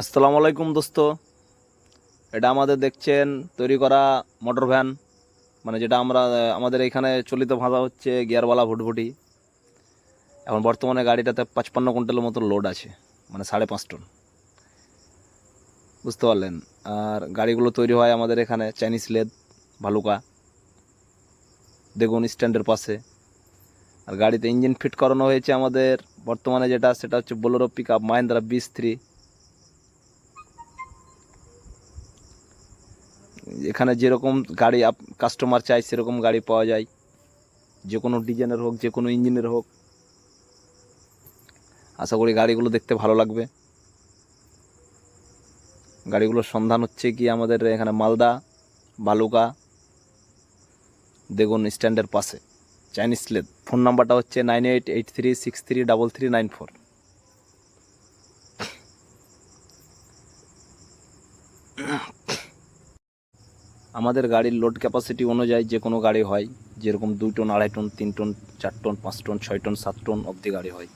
আসসালামু আলাইকুম দোস্ত। এটা আমাদের দেখছেন তৈরি করা মোটর ভ্যান, মানে যেটা আমরা আমাদের এখানে চলিত ভাষা হচ্ছে গিয়ারওয়ালা ভুটভুটি। এখন বর্তমানে গাড়িটাতে 55 কুইন্টালের মতো লোড আছে, মানে 5.5 টন, বুঝতে পারলেন। আর গাড়িগুলো তৈরি হয় আমাদের এখানে চাইনিজ লেদ, ভালুকা, দেগুন স্ট্যান্ডের পাশে। আর গাড়িতে ইঞ্জিন ফিট করানো হয়েছে আমাদের বর্তমানে যেটা, সেটা হচ্ছে Bolero pick up Mahindra BS3। এখানে যেরকম গাড়ি কাস্টমার চাই সেরকম গাড়ি পাওয়া যায়, যে কোনো ডিজাইনের হোক, যে কোনো ইঞ্জিনের হোক। আশা করি গাড়িগুলো দেখতে ভালো লাগবে। গাড়িগুলোর সন্ধান হচ্ছে কি আমাদের এখানে মালদা, বালুকা, দেগুন স্ট্যান্ডের পাশে, চাইনিজ লেদ। ফোন নাম্বারটা হচ্ছে 9883633394। আমাদের গাড়ির লোড ক্যাপাসিটি অনুযায়ী যে কোনো গাড়ি হয়, যেরকম 2 ton, 2.5 ton, 3 ton, 4 ton, 5 ton, 6 ton, 7 ton অবধি গাড়ি হয়।